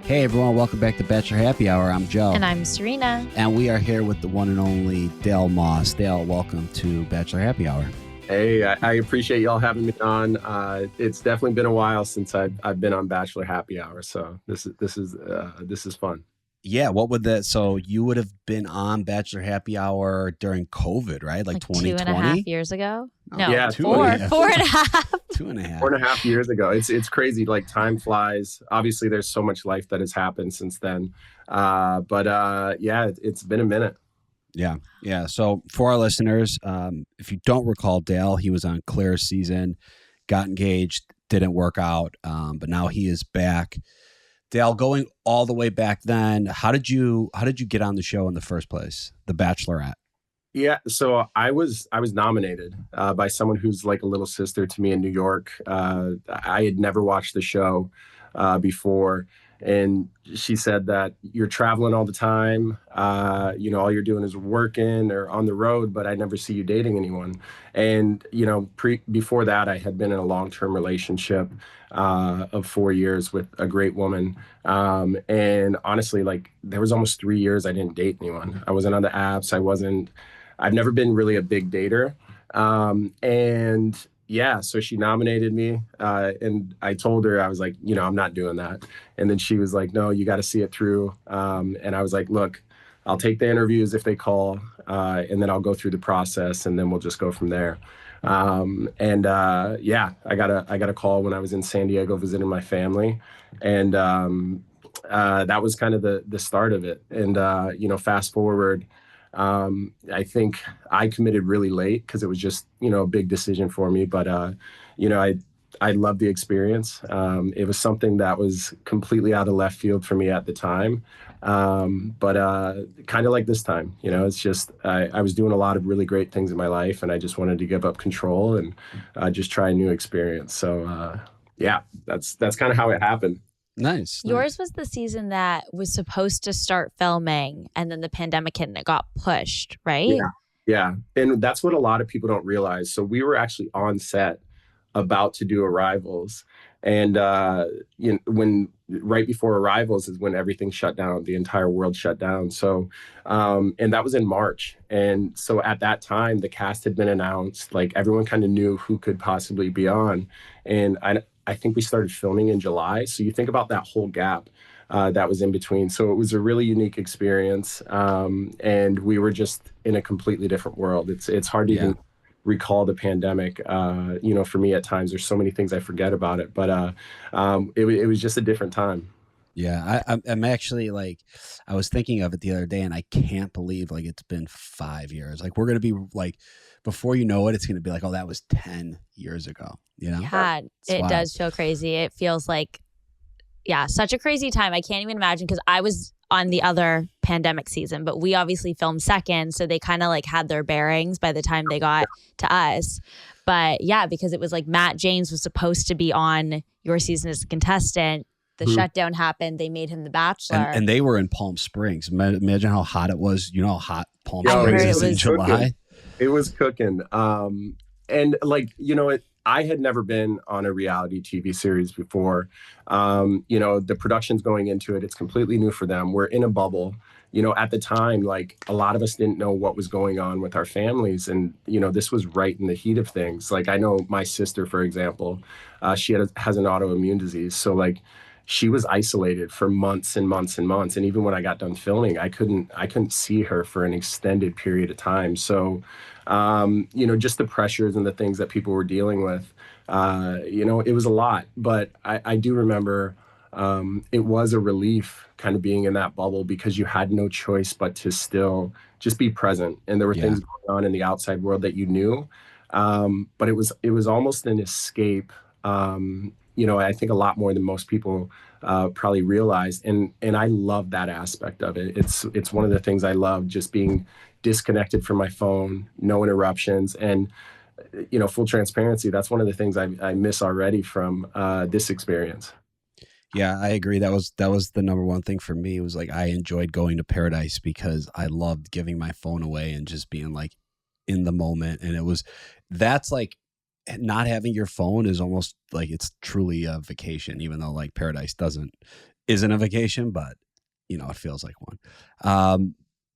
Hey everyone, welcome back to Bachelor Happy Hour. I'm Joe. And I'm Serena. And we are here with the one and only Dale Moss. Dale, welcome to Bachelor Happy Hour. Hey, I appreciate y'all having me on. It's definitely been a while since I've been on Bachelor Happy Hour, so this is fun. Yeah, what would that? So you would have been on Bachelor Happy Hour during COVID, right? Like 2020? 2.5 years ago? No, Yeah, 4.5. 2.5. 4.5 years ago. It's crazy. Like time flies. Obviously, there's so much life that has happened since then. But it's been a minute. Yeah. So for our listeners, if you don't recall Dale, he was on Claire's season, got engaged, didn't work out, but now he is back. Dale, going all the way back then, how did you get on the show in the first place, The Bachelorette? Yeah, so I was nominated by someone who's like a little sister to me in New York. I had never watched the show before, and she said that you're traveling all the time. All you're doing is working or on the road, but I never see you dating anyone. And before that, I had been in a long-term relationship of 4 years with a great woman. And honestly, like there was almost 3 years I didn't date anyone. I wasn't on the apps. I've never been really a big dater. So she nominated me, and I told her, I was like, I'm not doing that. And then she was like, no, you got to see it through. And I was like, look, I'll take the interviews if they call, and then I'll go through the process, and then we'll just go from there. I got a call when I was in San Diego visiting my family, and that was kind of the start of it. And fast forward. I think I committed really late because it was just, a big decision for me. But, I loved the experience. It was something that was completely out of left field for me at the time. But kind of like this time, it's just I was doing a lot of really great things in my life, and I just wanted to give up control and just try a new experience. So, that's kind of how it happened. Nice. Yours was the season that was supposed to start filming, and then the pandemic hit and it got pushed, right? Yeah. And that's what a lot of people don't realize. So we were actually on set about to do Arrivals. And when right before Arrivals is when everything shut down, the entire world shut down. So and that was in March. And so at that time, the cast had been announced, like everyone kind of knew who could possibly be on. And I think we started filming in July. So you think about that whole gap that was in between. So it was a really unique experience. And we were just in a completely different world. It's hard to even recall the pandemic. For me at times, there's so many things I forget about it. But it was just a different time. Yeah, I'm actually like, I was thinking of it the other day, and I can't believe like it's been 5 years. Like we're gonna be like, before you know it, it's gonna be like, oh, that was 10 years ago. Yeah, it does feel crazy. It feels like, such a crazy time. I can't even imagine, because I was on the other pandemic season, but we obviously filmed second, so they kind of like had their bearings by the time they got to us. But yeah, because it was like Matt James was supposed to be on your season as a contestant. The shutdown happened. They made him the Bachelor. And they were in Palm Springs. Imagine how hot it was. You know how hot Palm Springs is in July? It was cooking. And like, I had never been on a reality TV series before. The production's going into it. It's completely new for them. We're in a bubble. At the time, like a lot of us didn't know what was going on with our families. And, this was right in the heat of things. Like I know my sister, for example, she has an autoimmune disease. So like she was isolated for months and months and months. And even when I got done filming, I couldn't see her for an extended period of time. So, just the pressures and the things that people were dealing with, it was a lot. But I do remember it was a relief kind of being in that bubble, because you had no choice but to still just be present. And there were things going on in the outside world that you knew. But it was almost an escape. I think a lot more than most people probably realized. And I love that aspect of it. It's one of the things I love, just being disconnected from my phone, no interruptions. And, full transparency, that's one of the things I miss already from this experience. Yeah, I agree. That was the number one thing for me. It was like, I enjoyed going to Paradise because I loved giving my phone away and just being like in the moment. And that's like, not having your phone is almost like it's truly a vacation, even though like Paradise doesn't isn't a vacation, but it feels like one.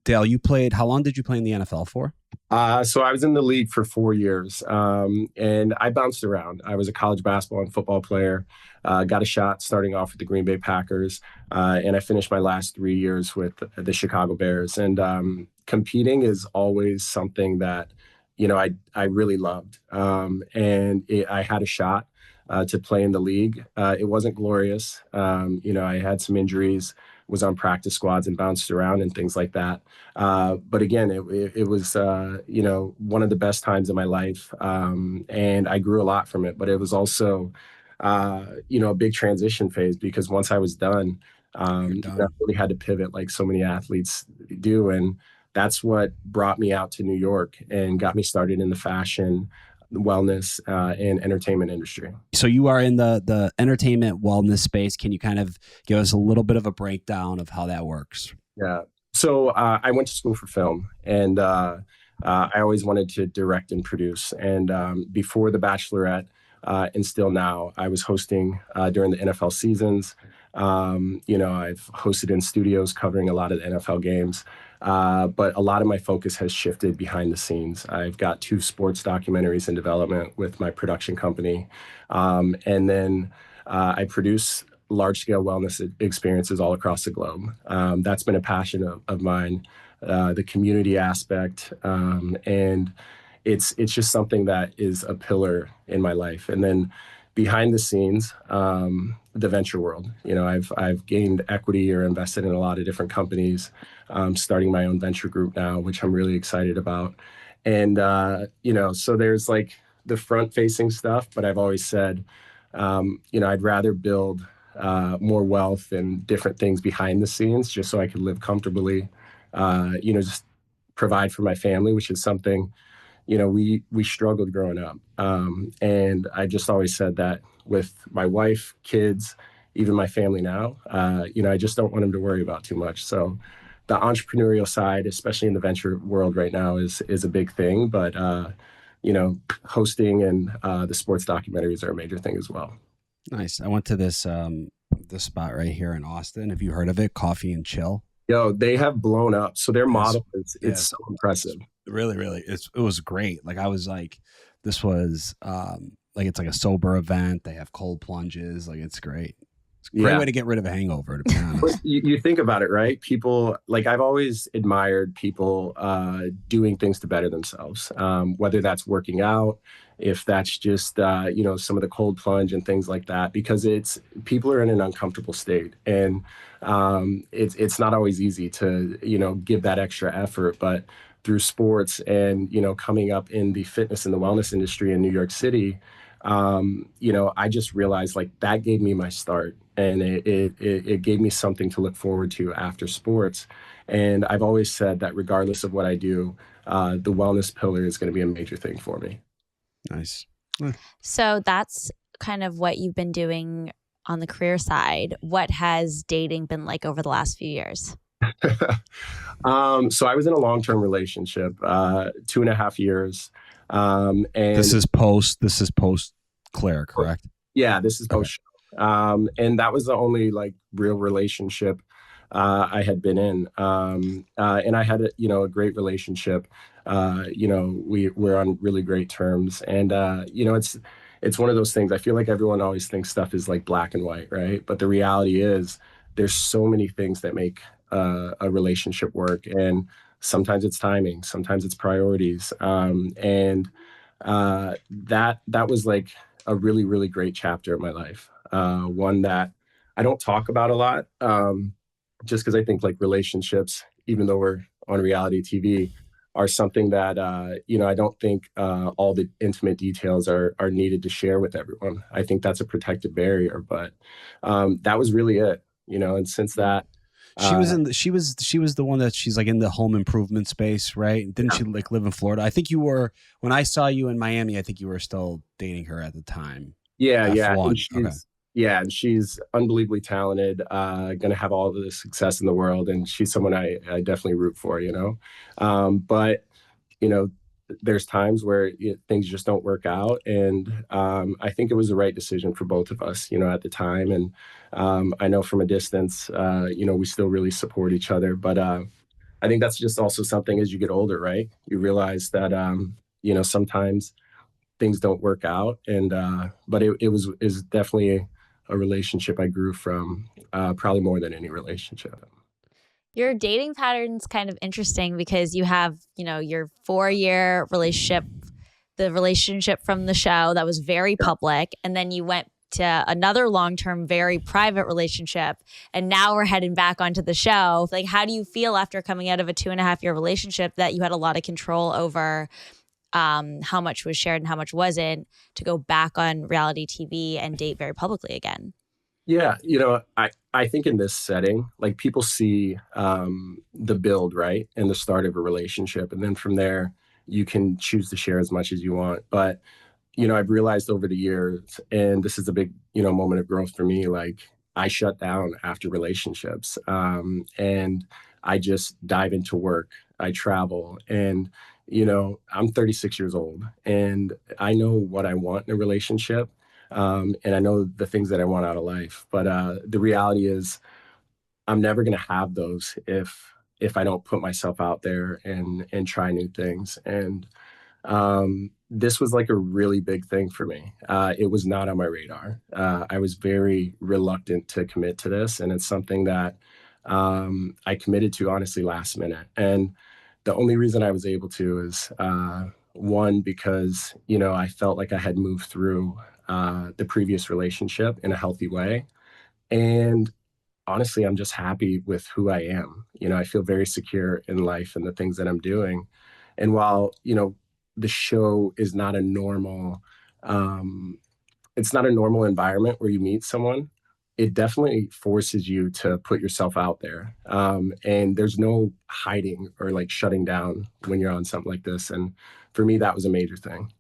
Dale, how long did you play in the NFL for? So I was in the league for 4 years, and I bounced around. I was a college basketball and football player, got a shot starting off with the Green Bay Packers, and I finished my last 3 years with the Chicago Bears. And competing is always something that, I really loved. I had a shot to play in the league. It wasn't glorious. I had some injuries, was on practice squads and bounced around and things like that. But again, it was, one of the best times of my life. And I grew a lot from it, but it was also, a big transition phase because once I was done, I really had to pivot like so many athletes do. And that's what brought me out to New York and got me started in the fashion, wellness, and entertainment industry. So you are in the entertainment wellness space. Can you kind of give us a little bit of a breakdown of how that works? Yeah. So I went to school for film, and I always wanted to direct and produce. And before the Bachelorette, and still now, I was hosting during the NFL seasons. I've hosted in studios covering a lot of the NFL games. But a lot of my focus has shifted behind the scenes. I've got 2 sports documentaries in development with my production company. And then I produce large-scale wellness experiences all across the globe. That's been a passion of mine, the community aspect. And it's just something that is a pillar in my life. And then behind the scenes, the venture world. I've gained equity or invested in a lot of different companies, starting my own venture group now, which I'm really excited about. And, so there's like the front facing stuff, but I've always said, I'd rather build more wealth and different things behind the scenes just so I could live comfortably, just provide for my family, which is something we struggled growing up. And I just always said that with my wife, kids, even my family now, I just don't want them to worry about too much. So the entrepreneurial side, especially in the venture world right now, is a big thing. But, hosting and the sports documentaries are a major thing as well. Nice. I went to this spot right here in Austin. Have you heard of it? Coffee and Chill. Yo, they have blown up. So their model it's so impressive. Really, really. It was great. Like I was like, this was it's like a sober event. They have cold plunges. Like it's great. It's a great way to get rid of a hangover, to be honest. You think about it, right? People, like I've always admired people doing things to better themselves, whether that's working out, if that's just, some of the cold plunge and things like that, because people are in an uncomfortable state. And it's not always easy to, give that extra effort. But through sports and, coming up in the fitness and the wellness industry in New York City, I just realized like that gave me my start, and it gave me something to look forward to after sports. And I've always said that regardless of what I do, the wellness pillar is going to be a major thing for me. Nice. So that's kind of what you've been doing on the career side. What has dating been like over the last few years? So I was in a long-term relationship, 2.5 years. And this is post Claire, correct? Yeah, this is post. And that was the only like real relationship I had been in. And I had a great relationship. We're on really great terms. And it's one of those things. I feel like everyone always thinks stuff is like black and white, right? But the reality is there's so many things that make a relationship work. And sometimes it's timing, sometimes it's priorities. And that was like a really, really great chapter of my life. One that I don't talk about a lot, just because I think like relationships, even though we're on reality TV, are something that, I don't think all the intimate details are needed to share with everyone. I think that's a protective barrier, but that was really it, and since that, she was the one that she's like in the home improvement space, right? Didn't she like live in Florida? I think you were, when I saw you in Miami, I think you were still dating her at the time. Yeah. Okay. Yeah, and she's unbelievably talented, going to have all of the success in the world, and she's someone I definitely root for, But, there's times where things just don't work out. And I think it was the right decision for both of us, at the time. And I know from a distance, we still really support each other. But I think that's just also something as you get older, right? You realize that, sometimes things don't work out. And but it is definitely a relationship I grew from, probably more than any relationship. Your dating pattern's kind of interesting because you have, your 4-year relationship, the relationship from the show that was very public, and then you went to another long-term, very private relationship, and now we're heading back onto the show. Like, how do you feel after coming out of a 2.5-year relationship that you had a lot of control over how much was shared and how much wasn't, to go back on reality TV and date very publicly again? Yeah, I think in this setting, like, people see the build, right, and the start of a relationship, and then from there, you can choose to share as much as you want. But I've realized over the years, and this is a big moment of growth for me. Like, I shut down after relationships, and I just dive into work. I travel, and I'm 36 years old, and I know what I want in a relationship. And I know the things that I want out of life. But the reality is, I'm never going to have those if I don't put myself out there and try new things. And this was like a really big thing for me. It was not on my radar. I was very reluctant to commit to this, and it's something that I committed to, honestly, last minute. And the only reason I was able to is one, because I felt like I had moved through the previous relationship in a healthy way. And honestly, I'm just happy with who I am. I feel very secure in life and the things that I'm doing. And while, the show is not a normal, it's not a normal environment where you meet someone, it definitely forces you to put yourself out there. And there's no hiding or like shutting down when you're on something like this. And for me, that was a major thing.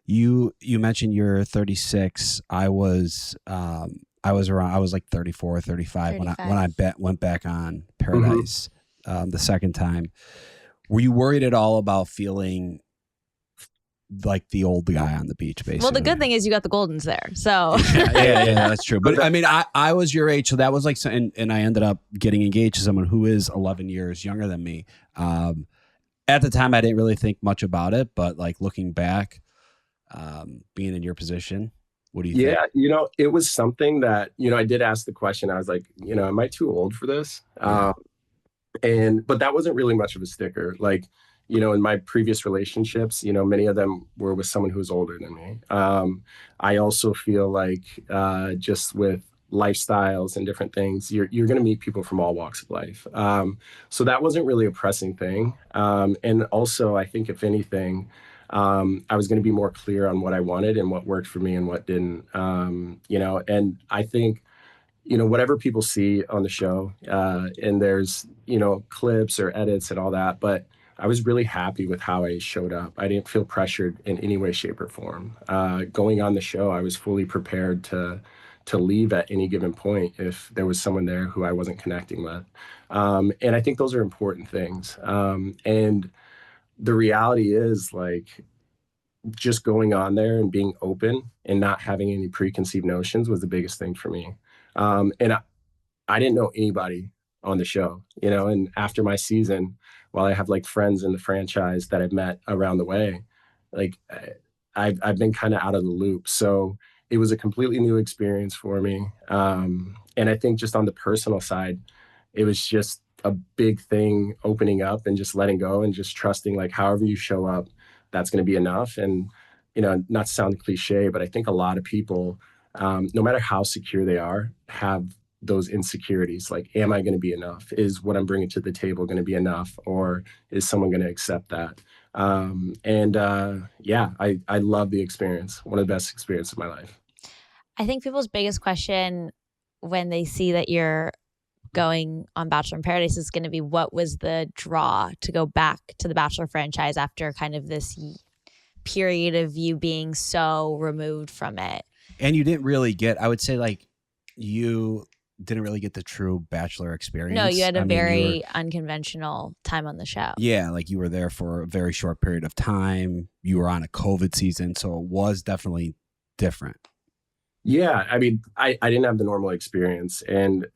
You mentioned you're 36. I was like 34 or 35 when I went back on Paradise the second time. Were you worried at all about feeling like the old guy on the beach, basically? Well, the good thing is you got the Goldens there, so yeah, that's true. But I mean, I was your age, so that was like, and I ended up getting engaged to someone who is 11 years younger than me. At the time, I didn't really think much about it, but like looking back, being in your position, what do you think? Yeah, it was something that, I did ask the question. I was like, am I too old for this? Yeah. But that wasn't really much of a sticker. Like, in my previous relationships, many of them were with someone who was older than me. I also feel like just with lifestyles and different things, you're going to meet people from all walks of life. So that wasn't really a pressing thing. And also, I think if anything, I was going to be more clear on what I wanted and what worked for me and what didn't. And I think, whatever people see on the show, and there's, clips or edits and all that, but I was really happy with how I showed up. I didn't feel pressured in any way, shape, or form. Going on the show, I was fully prepared to leave at any given point if there was someone there who I wasn't connecting with. And I think those are important things. And the reality is, like, just going on there and being open and not having any preconceived notions was the biggest thing for me. And I didn't know anybody on the show, and after my season, while I have like friends in the franchise that I've met around the way, like, I've been kind of out of the loop. So it was a completely new experience for me. And I think just on the personal side, it was just a big thing, opening up and just letting go and just trusting, like, however you show up, that's going to be enough. And, not to sound cliche, but I think a lot of people, no matter how secure they are, have those insecurities. Like, am I going to be enough? Is what I'm bringing to the table going to be enough? Or is someone going to accept that? I love the experience. One of the best experiences of my life. I think people's biggest question when they see that you're going on Bachelor in Paradise is going to be, what was the draw to go back to the Bachelor franchise after kind of this period of you being so removed from it? And you didn't really get, I would say, like, you didn't really get the true Bachelor experience. No, you had a very unconventional time on the show. Yeah, like you were there for a very short period of time. You were on a COVID season, so it was definitely different. Yeah, I mean, I didn't have the normal experience, and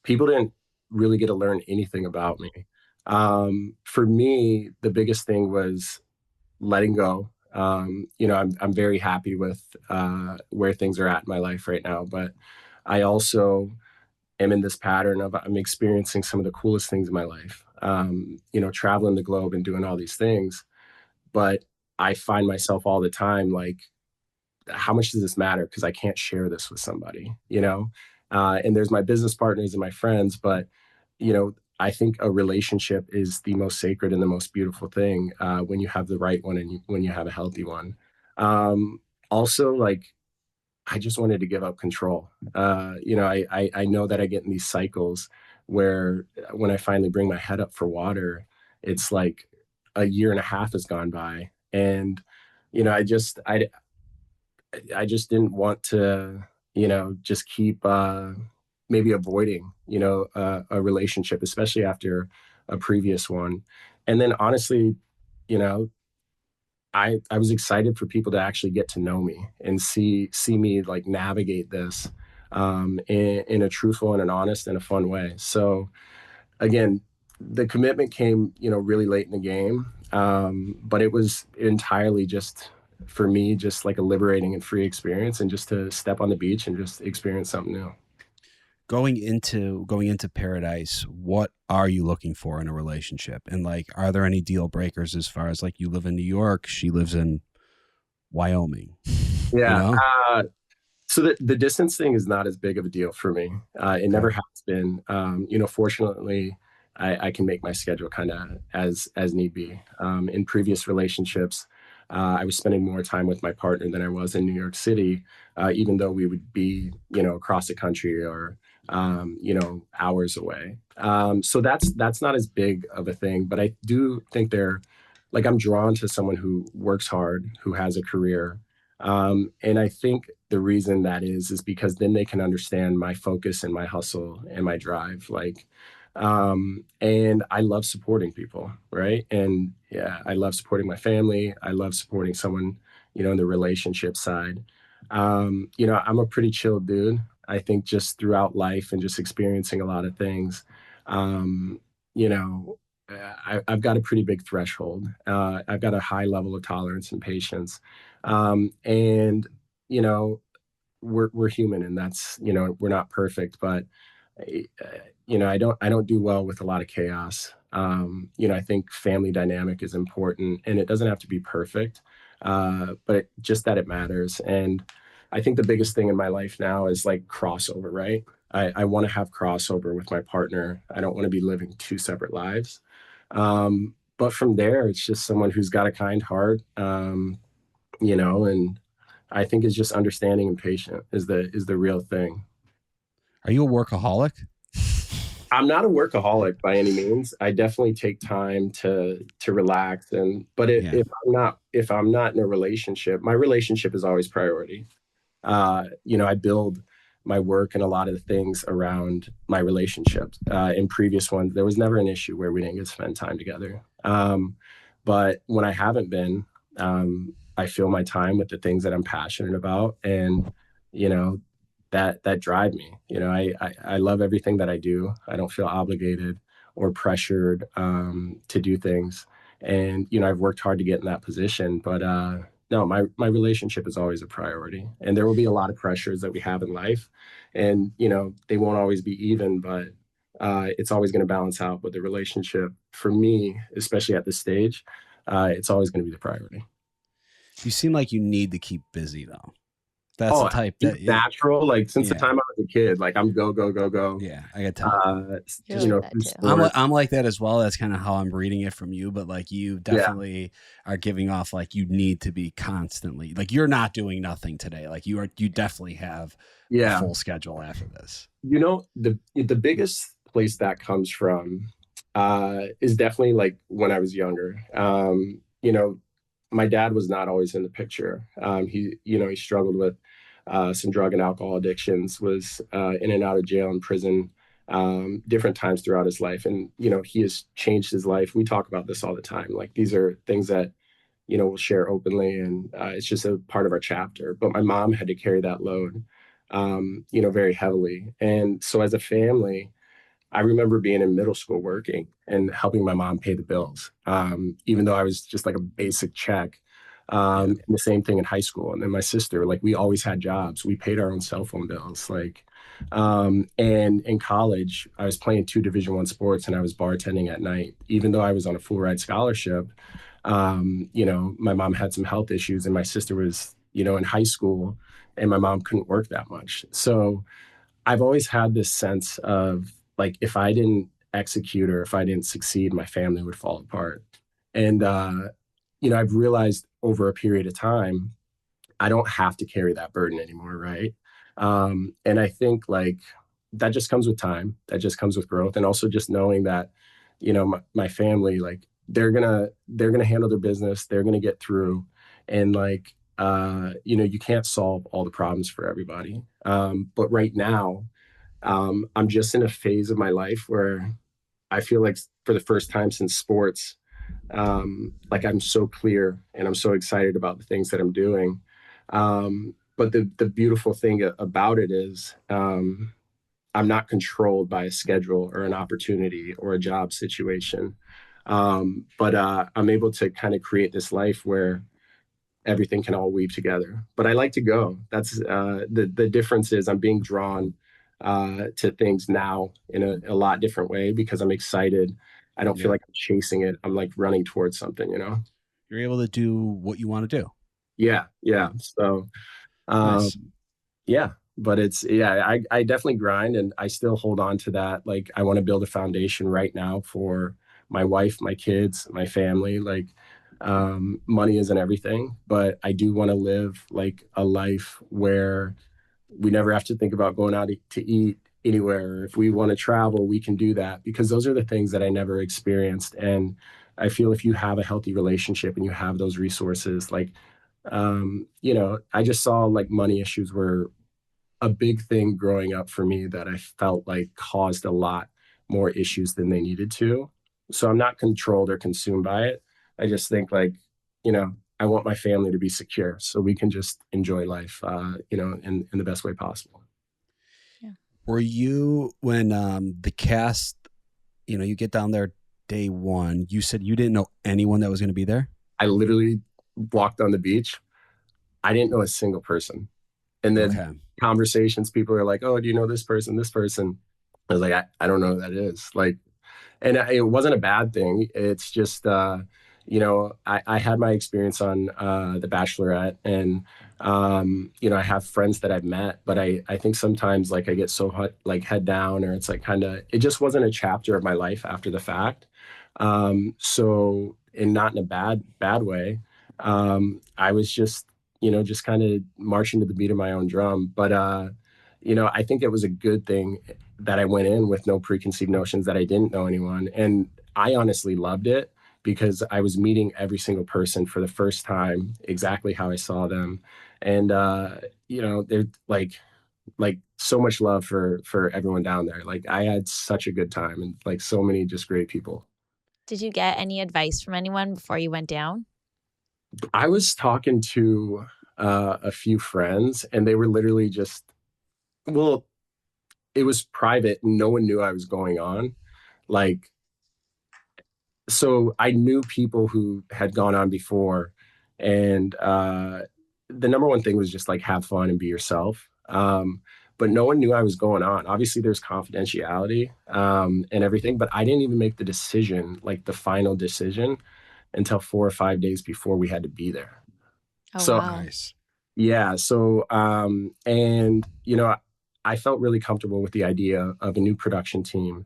people didn't really get to learn anything about me. For me, the biggest thing was letting go. I'm very happy with where things are at in my life right now, but I also am in this pattern of I'm experiencing some of the coolest things in my life. Traveling the globe and doing all these things, but I find myself all the time like, how much does this matter? Because I can't share this with somebody, and there's my business partners and my friends, but I think a relationship is the most sacred and the most beautiful thing when you have the right one and when you have a healthy one. Also, like, I just wanted to give up control. I know that I get in these cycles where when I finally bring my head up for water, it's like a year and a half has gone by, and I just didn't want to, just keep maybe avoiding, a relationship, especially after a previous one. And then honestly, you know, I was excited for people to actually get to know me and see me like navigate this in a truthful and an honest and a fun way. So again, the commitment came, really late in the game, but it was entirely just for me, just like a liberating and free experience, and just to step on the beach and just experience something new. Going into Paradise, what are you looking for in a relationship? And like, are there any deal breakers as far as like you live in New York, she lives in Wyoming? Yeah. So the distance thing is not as big of a deal for me. It never has been. Fortunately, I can make my schedule kind of as need be. In previous relationships, I was spending more time with my partner than I was in New York City, even though we would be, across the country or, hours away. So that's not as big of a thing. But I do think I'm drawn to someone who works hard, who has a career. And I think the reason that is because then they can understand my focus and my hustle and my drive. And I love supporting people, right? And yeah, I love supporting my family. I love supporting someone, in the relationship side. I'm a pretty chill dude. I think just throughout life and just experiencing a lot of things, um, you know, I've got a pretty big threshold. I've got a high level of tolerance and patience. And, you know, we're human, and that's, we're not perfect, but I don't do well with a lot of chaos. I think family dynamic is important, and it doesn't have to be perfect, but just that it matters. And I think the biggest thing in my life now is like crossover, right? I want to have crossover with my partner. I don't want to be living two separate lives. But from there, it's just someone who's got a kind heart, and I think is just understanding and patient is the real thing. Are you a workaholic? I'm not a workaholic by any means. I definitely take time to relax, if I'm not in a relationship, my relationship is always priority. I build my work and a lot of the things around my relationships. In previous ones, there was never an issue where we didn't get to spend time together. But when I haven't been, I fill my time with the things that I'm passionate about, and you know that drive me. I love everything that I do. I don't feel obligated or pressured to do things, and I've worked hard to get in that position. But no, my relationship is always a priority, and there will be a lot of pressures that we have in life, and they won't always be even, but it's always going to balance out. But the relationship, for me, especially at this stage, it's always going to be the priority. You seem like you need to keep busy though. That's the type that natural. Like since the time I was a kid, like I'm go go go go. Yeah, I got to. I'm like that as well. That's kind of how I'm reading it from you. But like you definitely are giving off like you need to be constantly like you're not doing nothing today. Like you definitely have a full schedule after this. The biggest place that comes from is definitely like when I was younger. My dad was not always in the picture. He struggled with some drug and alcohol addictions, was in and out of jail and prison different times throughout his life. And, he has changed his life. We talk about this all the time. Like, these are things that, we'll share openly, and it's just a part of our chapter. But my mom had to carry that load, very heavily. And so as a family, I remember being in middle school working and helping my mom pay the bills, even though I was just like a basic check. Yeah. And the same thing in high school. And then my sister, like, we always had jobs. We paid our own cell phone bills. Like, and in college, I was playing two Division I sports, and I was bartending at night, even though I was on a full ride scholarship. My mom had some health issues, and my sister was, in high school, and my mom couldn't work that much. So I've always had this sense of, like, if I didn't execute or if I didn't succeed, my family would fall apart. And, I've realized over a period of time, I don't have to carry that burden anymore. Right. And I think, like, that just comes with time. That just comes with growth. And also just knowing that, my family, like, they're gonna handle their business. They're gonna get through. And, like, you can't solve all the problems for everybody. But right now, I'm just in a phase of my life where I feel like, for the first time since sports, like, I'm so clear and I'm so excited about the things that I'm doing. But the beautiful thing about it is, I'm not controlled by a schedule or an opportunity or a job situation. But I'm able to kind of create this life where everything can all weave together. But I like to go. That's the difference is I'm being drawn to things now in a lot different way because I'm excited. I don't feel Yeah. like I'm chasing it. I'm like running towards something. You're able to do what you want to do. Yeah, yeah. So um, Nice. yeah, but I definitely grind, and I still hold on to that. Like, I want to build a foundation right now for my wife, my kids, my family. Like, money isn't everything, but I do want to live like a life where we never have to think about going out to eat anywhere. If we want to travel, we can do that, because those are the things that I never experienced. And I feel if you have a healthy relationship and you have those resources, like, I just saw, like, money issues were a big thing growing up for me that I felt like caused a lot more issues than they needed to. So I'm not controlled or consumed by it. I just think, like, I want my family to be secure so we can just enjoy life, in the best way possible. Yeah. Were you, when the cast, you get down there day one, you said you didn't know anyone that was going to be there? I literally walked on the beach. I didn't know a single person. And then Okay. conversations, people are like, "Oh, do you know this person, this person?" I was like, I don't know who that is. Like, and it wasn't a bad thing. It's just, I had my experience on The Bachelorette, and, I have friends that I've met, but I think sometimes, like, I get so hot, like, head down, or it's like kind of, it just wasn't a chapter of my life after the fact. So, and not in a bad way. I was just kind of marching to the beat of my own drum. But, I think it was a good thing that I went in with no preconceived notions, that I didn't know anyone. And I honestly loved it because I was meeting every single person for the first time, exactly how I saw them. And, they're like so much love for everyone down there. Like, I had such a good time, and, like, so many just great people. Did you get any advice from anyone before you went down? I was talking to a few friends, and they were literally just, well, it was private. No one knew I was going on. Like, so I knew people who had gone on before, and the number one thing was just, like, have fun and be yourself. But no one knew I was going on. Obviously, there's confidentiality and everything, but I didn't even make the decision, like the final decision, until 4 or 5 days before we had to be there. Oh, So wow. Nice. yeah. So, and, I felt really comfortable with the idea of a new production team.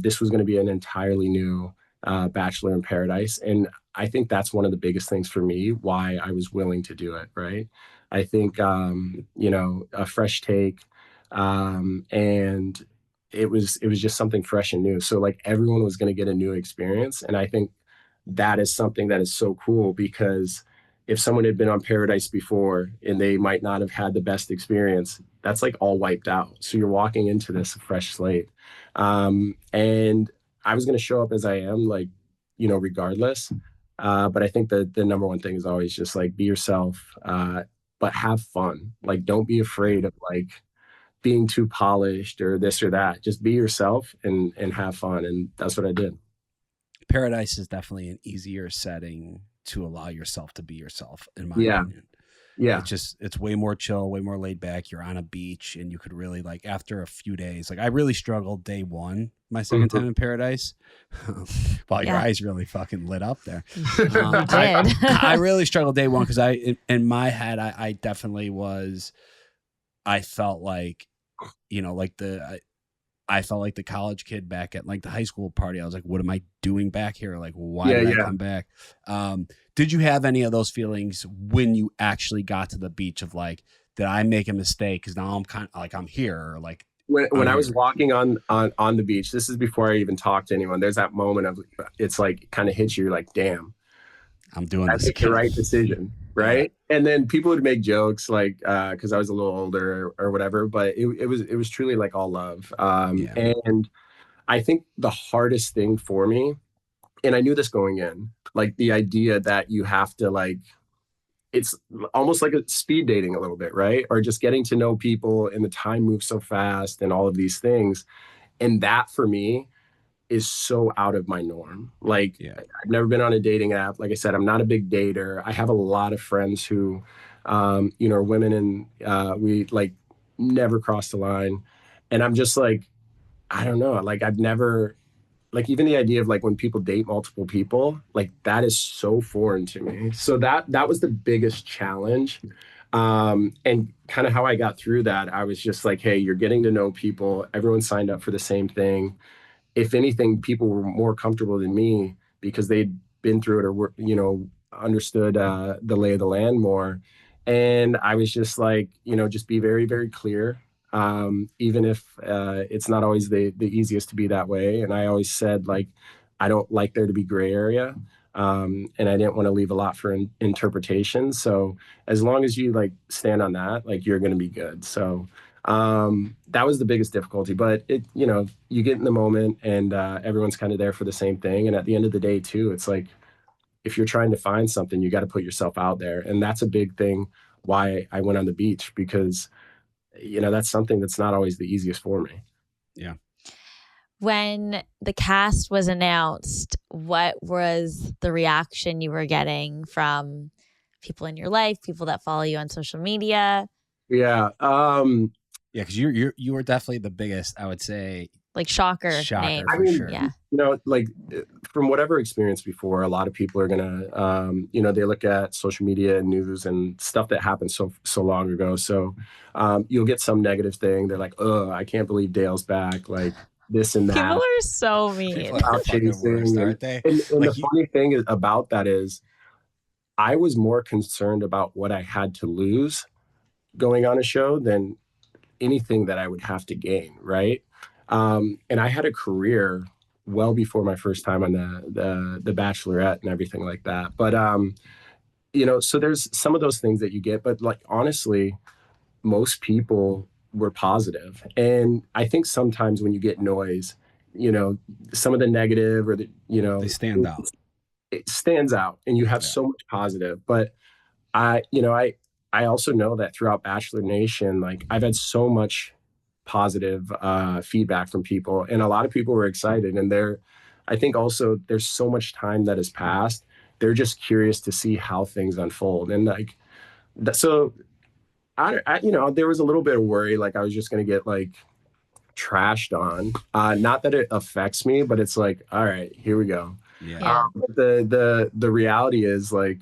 This was going to be an entirely new Bachelor in Paradise. And I think that's one of the biggest things for me, why I was willing to do it. Right. I think, a fresh take. And it was just something fresh and new. So, like, everyone was going to get a new experience. And I think that is something that is so cool because if someone had been on Paradise before and they might not have had the best experience, that's like all wiped out. So you're walking into this fresh slate. And I was going to show up as I am, like, regardless. But I think that the number one thing is always just like be yourself, but have fun. Like, don't be afraid of like being too polished or this or that. Just be yourself and have fun. And that's what I did. Paradise is definitely an easier setting to allow yourself to be yourself, in my opinion. Yeah. It's way more chill, way more laid back. You're on a beach and you could really, like, after a few days, like I really struggled day one, my second time in Paradise. Wow, your eyes really fucking lit up there. I really struggled day one because in my head, I definitely was, I felt like, I felt like the college kid back at like the high school party. I was like, what am I doing back here? Like, why did I come back? Did you have any of those feelings when you actually got to the beach of like, did I make a mistake? Because now I'm kind of like, I'm here. Or like when I was walking on the beach, this is before I even talked to anyone. There's that moment of, it's like kind of hits you. You're like, damn, I'm doing this the right decision. Right. Yeah. And then people would make jokes like, cause I was a little older or whatever, but it was truly like all love. And I think the hardest thing for me, and I knew this going in, like the idea that you have to like, it's almost like a speed dating a little bit, right? Or just getting to know people, and the time moves so fast and all of these things. And that for me is so out of my norm. Like, I've never been on a dating app. Like I said, I'm not a big dater. I have a lot of friends who, are women, and we like never crossed the line. And I'm just like, I don't know. Like, I've never, like, even the idea of like when people date multiple people, like that is so foreign to me. So that was the biggest challenge. And kind of how I got through that, I was just like, hey, you're getting to know people. Everyone signed up for the same thing. If anything, people were more comfortable than me because they'd been through it or were, understood the lay of the land more. And I was just like, just be very, very clear. Even if it's not always the easiest to be that way. And I always said, like, I don't like there to be gray area. And I didn't want to leave a lot for interpretation. So as long as you like stand on that, like you're going to be good. So that was the biggest difficulty, but you get in the moment, and everyone's kind of there for the same thing. And at the end of the day too, it's like, if you're trying to find something, you got to put yourself out there. And that's a big thing why I went on the beach, because, that's something that's not always the easiest for me. Yeah. When the cast was announced, what was the reaction you were getting from people in your life, people that follow you on social media? Yeah. Because you were definitely the biggest, I would say, like shocker name. For sure. Yeah. Like from whatever experience before, a lot of people are gonna, they look at social media and news and stuff that happened so long ago. So you'll get some negative thing. They're like, oh, I can't believe Dale's back. Like this and that. People are so mean. People are fucking worse, aren't they? And like, the funny thing about that is, I was more concerned about what I had to lose going on a show than anything that I would have to gain, right? And I had a career well before my first time on the Bachelorette and everything like that. But so there's some of those things that you get, but like honestly, most people were positive. And I think sometimes when you get noise, some of the negative or they stand out. It stands out, and you have so much positive. But I also know that throughout Bachelor Nation, like I've had so much positive feedback from people, and a lot of people were excited. And I think also there's so much time that has passed. They're just curious to see how things unfold. And like, so I there was a little bit of worry, like I was just going to get like trashed on. Not that it affects me, but it's like, all right, here we go. Yeah. But the reality is like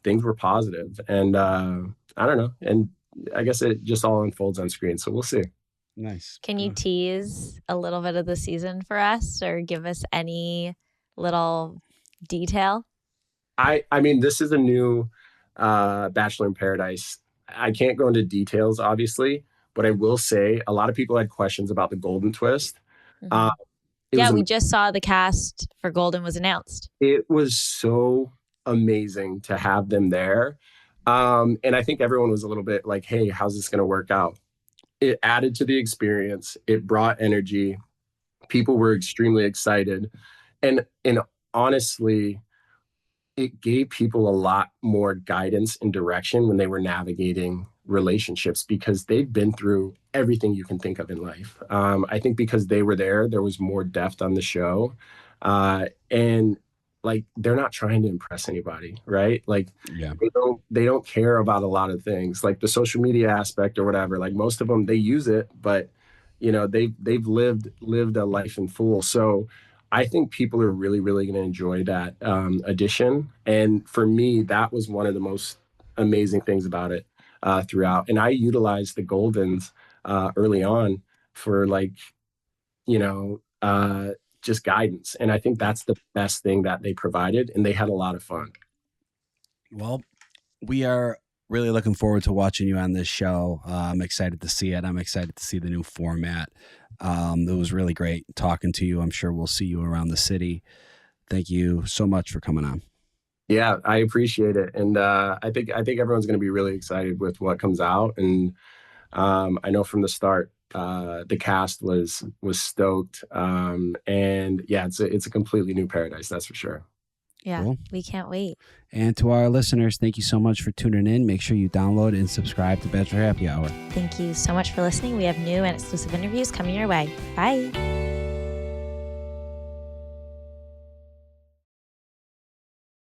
things were positive, and I don't know. And I guess it just all unfolds on screen. So we'll see. Nice. Can you tease a little bit of the season for us, or give us any little detail? I mean, this is a new Bachelor in Paradise. I can't go into details, obviously, but I will say a lot of people had questions about the Golden twist. Mm-hmm. We just saw the cast for Golden was announced. It was so amazing to have them there. And I think everyone was a little bit like, hey, how's this going to work out? It added to the experience. It brought energy. People were extremely excited. And honestly, it gave people a lot more guidance and direction when they were navigating relationships, because they've been through everything you can think of in life. I think because they were there was more depth on the show. And like, they're not trying to impress anybody, right? Like, Yeah. they don't care about a lot of things, like the social media aspect or whatever. Like, most of them, they use it, but they've lived a life in full. So I think people are really, really going to enjoy that addition. And for me, that was one of the most amazing things about it throughout. And I utilized the Goldens early on for, like, you know, just guidance. And I think that's the best thing that they provided. And they had a lot of fun. Well, we are really looking forward to watching you on this show. I'm excited to see it. I'm excited to see the new format. It was really great talking to you. I'm sure we'll see you around the city. Thank you so much for coming on. Yeah, I appreciate it. And I think everyone's going to be really excited with what comes out. And I know from the start, the cast was stoked. And yeah, it's a completely new paradise, that's for sure. Yeah, cool. We can't wait. And to our listeners, thank you so much for tuning in. Make sure you download and subscribe to Bachelor Happy Hour. Thank you so much for listening. We have new and exclusive interviews coming your way. Bye.